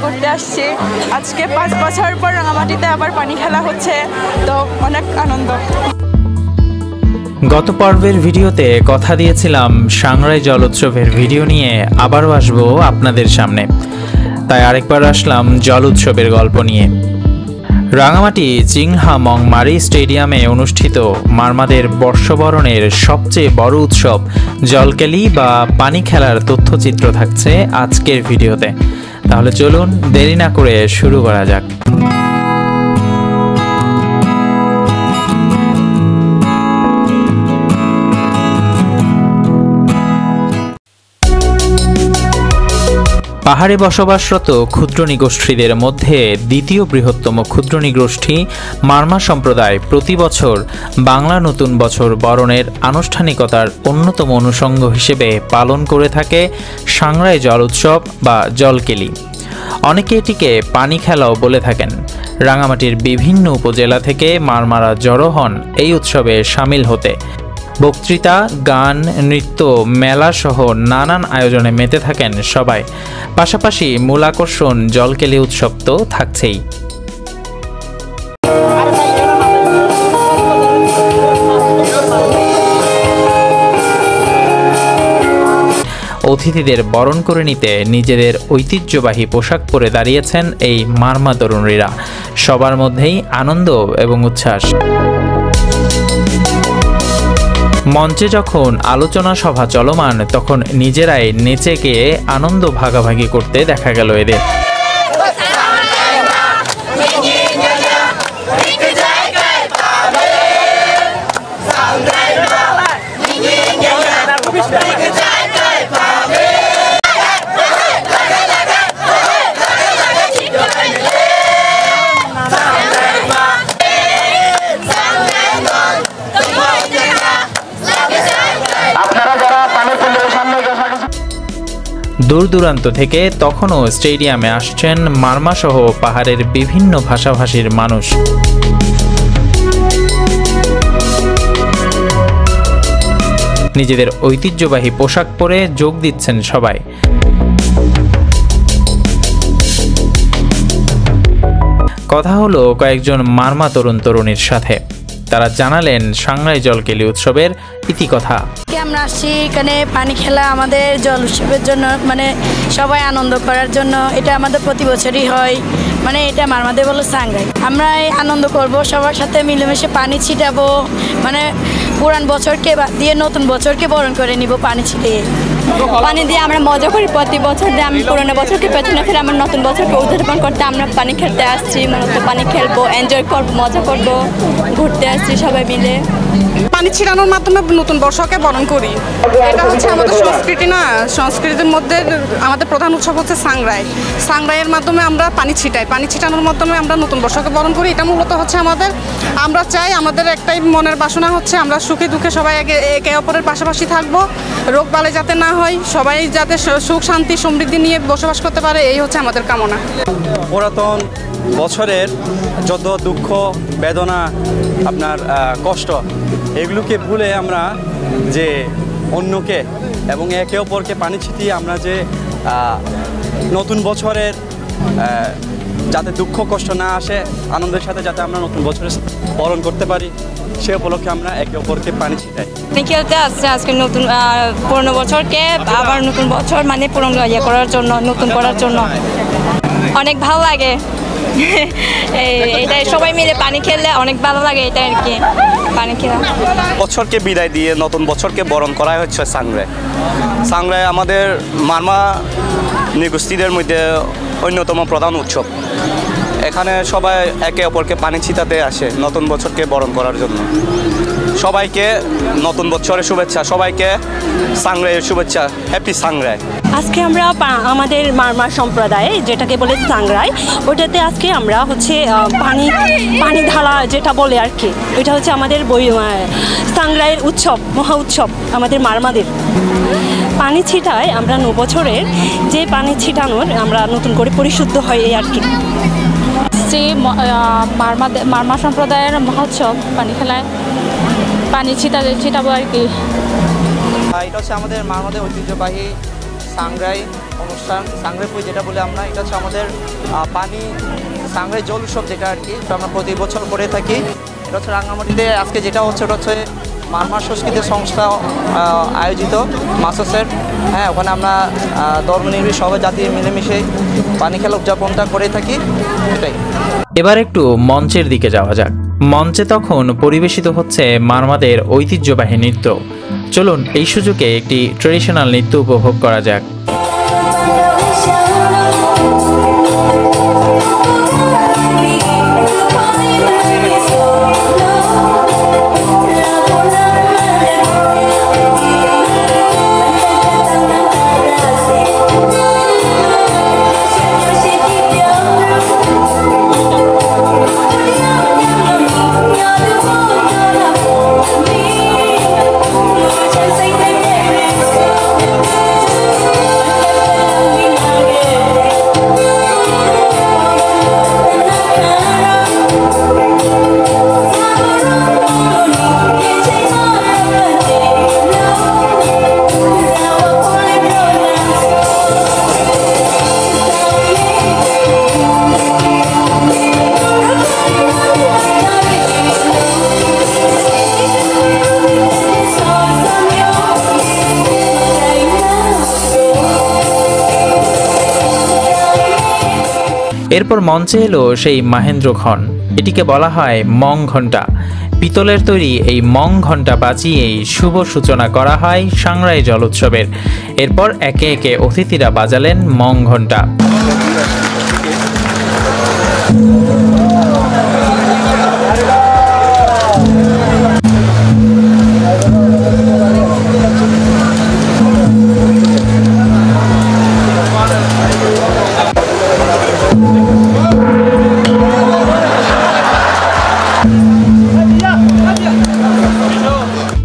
করতে আসছি। আজকে 5 বছর পর রাঙামাটিতে আবার পানি খেলা হচ্ছে, তো অনেক আনন্দ। গত পর্বের ভিডিওতে কথা দিয়েছিলাম সাংরাই জল উৎসবের ভিডিও নিয়ে আবারও আসবো আপনাদের সামনে, তাই আরেকবার আসলাম জল উৎসবের গল্প নিয়ে। রাঙামাটি চিংহা মংমারি স্টেডিয়ামে অনুষ্ঠিত মারমাদের বর্ষবরণের সবচেয়ে বড় উৎসব জলকেলি বা পানি খেলার তথ্যচিত্র থাকছে আজকের ভিডিওতে। তাহলে চলুন দেরি না করে শুরু করা যাক। পাহাড়ে বসবাসরত ক্ষুদ্র নৃগোষ্ঠীদের মধ্যে দ্বিতীয় বৃহত্তম ক্ষুদ্র নৃগোষ্ঠী মারমা সম্প্রদায় প্রতি বছর বাংলা নতুন বছর বরণের আনুষ্ঠানিকতার অন্যতম অনুষঙ্গ হিসেবে পালন করে থাকে সাংরাই জল উৎসব বা জলকেলি। অনেকে এটিকে পানি খেলাও বলে থাকেন। রাঙামাটির বিভিন্ন উপজেলা থেকে মারমারা জড়ো হন এই উৎসবে সামিল হতে। বক্তৃতা, গান, নৃত্য, মেলা সহ নানান আয়োজনে মেতে থাকেন সবাই। পাশাপাশি মূল আকর্ষণ জলকেলি উৎসব তো থাকছেই। অতিথিদের বরণ করে নিতে নিজেদের ঐতিহ্যবাহী পোশাক পরে দাঁড়িয়েছেন এই মারমা তরুণীরা। সবার মধ্যেই আনন্দ এবং উচ্ছ্বাস। মঞ্চে যখন আলোচনা সভা চলমান তখন নিজেরাই নেচে গিয়ে আনন্দ ভাগাভাগি করতে দেখা গেল এদের। দূর দূরান্ত থেকে তখনও স্টেডিয়ামে আসছেন মারমা সহ পাহাড়ের বিভিন্ন ভাষাভাষীর মানুষ। নিজেদের ঐতিহ্যবাহী পোশাক পরে যোগ দিচ্ছেন সবাই। কথা হলো কয়েকজন মারমা তরুণ তরুণীর সাথে। তারা জানালেন সাংরাই জলকেলি উৎসবের ইতিকথা। আমরা আসছি এখানে পানি খেলা আমাদের জল উৎসবের জন্য, মানে সবাই আনন্দ করার জন্য। এটা আমাদের প্রতি বছরই হয়, মানে এটা মারমাদের বলো সাংরাই। আমরা আনন্দ করব, সবার সাথে মিলেমিশে পানি ছিটাবো, মানে পুরান বছরকে দিয়ে নতুন বছরকে বরণ করে নিব পানি ছিটিয়ে। পানি দিয়ে আমরা মজা করি প্রতি বছর, দিয়ে আমি পুরোনো বছরকে পেছনে ফিরে আমার নতুন বছরকে উদযাপন করতে আমরা পানি খেলতে আসছি। মূলত পানি খেলবো, এনজয় করবো, মজা করবো, ঘুরতে আসছি সবাই মিলে। পানি ছিটানোর মাধ্যমে নতুন বর্ষকে বরণ করি। এটা হচ্ছে আমাদের সংস্কৃতি না, সংস্কৃতির মধ্যে আমাদের প্রধান উৎসব হচ্ছে সাংরাই। সাংরাইয়ের মাধ্যমে আমরা পানি ছিটাই, পানি ছিটানোর মাধ্যমে আমরা নতুন বর্ষকে বরণ করি। এটা মূলত হচ্ছে আমাদের, আমরা চাই, আমাদের একটাই মনের বাসনা হচ্ছে আমরা সুখে দুঃখে সবাই একে অপরের পাশাপাশি থাকবো, রোগ বালাই যাতে না হয়, সবাই যাতে সুখ শান্তি সমৃদ্ধি নিয়ে বসবাস করতে পারে, এই হচ্ছে আমাদের কামনা। পুরাতন বছরের যত দুঃখ বেদনা আপনার কষ্ট এগুলোকে ভুলে আমরা যে অন্যকে এবং একে অপরকে পানি ছিটিয়ে আমরা যে নতুন বছরের যাতে দুঃখ কষ্ট না আসে, আনন্দের সাথে যাতে আমরা নতুন বছরের বরণ করতে পারি, সে উপলক্ষে আমরা একে অপরকে পানি ছিটাই। খেলতে আসছে আজকে নতুন পুরোনো বছরকে আবার নতুন বছর মানে পুরনো ইয়ে করার জন্য, নতুন করার জন্য অনেক ভালো লাগে। এটাই সবাই মিলে পানি খেললে অনেক ভালো লাগে, এটাই আর কি পানি খেলা। বছরকে বিদায় দিয়ে নতুন বছরকে বরণ করাই হচ্ছে সাংরাই। সাংরাই আমাদের মারমা নৃগোষ্ঠীদের মধ্যে অন্যতম প্রধান উৎসব। এখানে সবাই একে অপরকে পানি ছিটাতে আসে নতুন বছরকে বরণ করার জন্য। সবাইকে নতুন বছরের শুভেচ্ছা, সবাইকে সাংরাইয়ের শুভেচ্ছা, হ্যাপি সাংরাই। আজকে আমরা আমাদের মারমা সম্প্রদায়ে যেটাকে বলে সাংরাই, ওটাতে আজকে আমরা হচ্ছে পানি ঢালা যেটা বলে আর কি, ওইটা হচ্ছে আমাদের সাংরাইয়ের উৎসব, মহা উৎসব আমাদের মারমাদের। পানি ছিটায় আমরা বছরের যে পানি ছিটানোর আমরা নতুন করে পরিশুদ্ধ হয় এই আর কি। মারমা সম্প্রদায়ের মহোৎসব পানি খেলায় পানি ছিটাবো আর কি। এটা হচ্ছে আমাদের মারমাদের ঐতিহ্যবাহী সাংরাই অনুষ্ঠান সাংগ্রাই পুজো যেটা বলে আমরা, এটা হচ্ছে আমাদের পানি সাংগ্রাই জল উৎসব যেটা আর কি, তো আমরা প্রতি বছর করে থাকি। এটা হচ্ছে রাঙ্গামাটিতে আজকে যেটা হচ্ছে ওটা হচ্ছে মারমা সংস্কৃতি সংস্থা আয়োজিত মাসেসের, হ্যাঁ, ওখানে আমরা ধর্মনির্বিশেষে সবাই জাতি মিলেমিশে পানি খেলা উদযাপনটা করে থাকি, এটাই। এবার একটু মঞ্চের দিকে যাওয়া যাক। মঞ্চে তখন পরিবেশিত হচ্ছে মারমাদের ঐতিহ্যবাহী নৃত্য। চলুন এই সুযোগে একটি ট্রেডিশনাল নৃত্য উপভোগ করা যাক। এরপর মঞ্চে এলো সেই মাহেন্দ্রক্ষণ। এটিকে বলা হয় মং ঘণ্টা। পিতলের তৈরি এই মং ঘণ্টা বাজিয়েই শুভ সূচনা করা হয় সাংগ্রাই জল উৎসবের। এরপর একে একে অতিথিরা বাজালেন মং ঘণ্টা।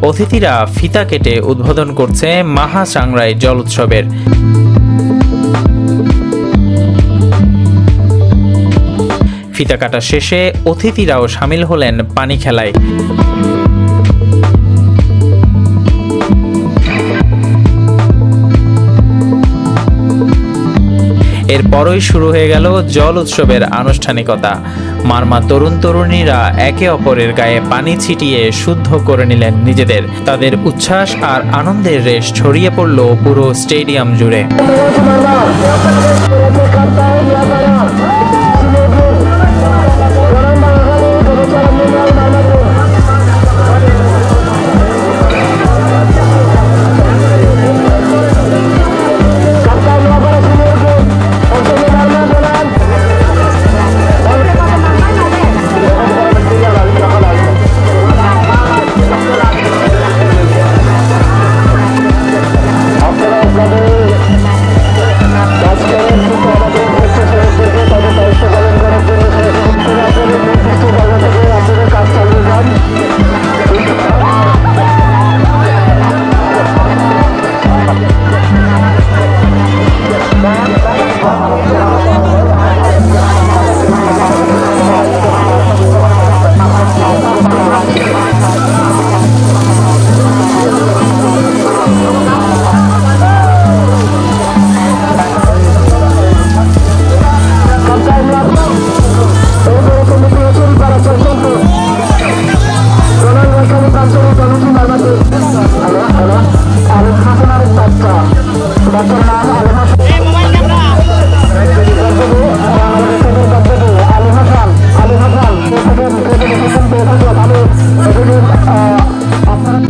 অতিথিরা ফিতা কেটে উদ্বোধন করছে মাহা সাংগ্রাই জল উৎসবের। ফিতা কাটা শেষে অতিথিরাও সামিল হলেন পানি খেলায়। এরপরই শুরু হয়ে গেল জল উৎসবের আনুষ্ঠানিকতা। মারমা তরুণ তরুণীরা একে অপরের গায়ে পানি ছিটিয়ে শুদ্ধ করে নিলেন নিজেদের। তাদের উচ্ছ্বাস আর আনন্দের রেশ ছড়িয়ে পড়ল পুরো স্টেডিয়াম জুড়ে।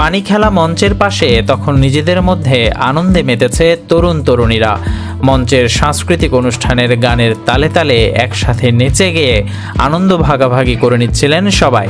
পানি খেলা মঞ্চের পাশে তখন নিজেদের মধ্যে আনন্দে মেতেছে তরুণ তরুণীরা। মঞ্চের সাংস্কৃতিক অনুষ্ঠানের গানের তালে তালে একসাথে নেচে গিয়ে আনন্দ ভাগাভাগি করে নিচ্ছিলেন সবাই।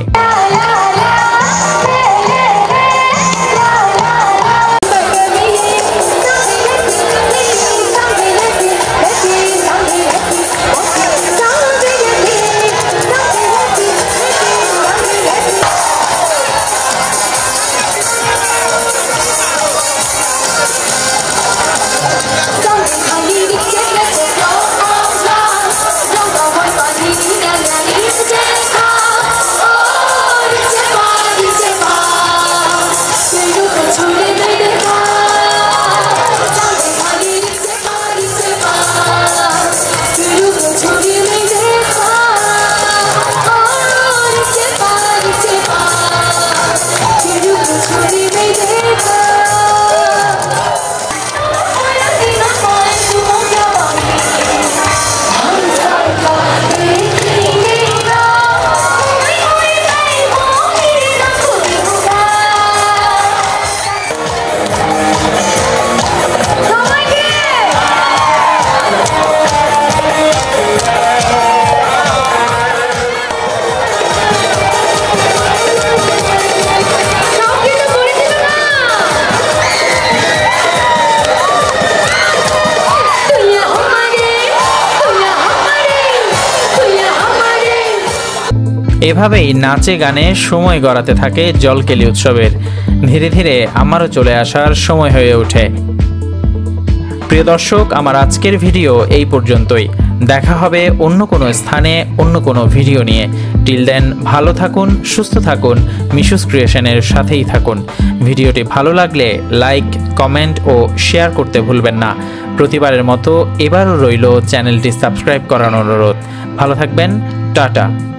এভাবেই নাচে গানে সময় গড়াতে থাকে জলকেলি উৎসবের। ধীরে ধীরে আমারও চলে আসার সময় হয়ে ওঠে। প্রিয় দর্শক, আমার আজকের ভিডিও এই পর্যন্তই। দেখা হবে অন্য কোনো স্থানে অন্য কোনো ভিডিও নিয়ে। টিল দেন ভালো থাকুন, সুস্থ থাকুন, মিশুস ক্রিয়েশনের সাথেই থাকুন। ভিডিওটি ভালো লাগলে লাইক, কমেন্ট ও শেয়ার করতে ভুলবেন না। প্রতিবারের মতো এবারও রইল চ্যানেলটি সাবস্ক্রাইব করার অনুরোধ। ভালো থাকবেন, টাটা।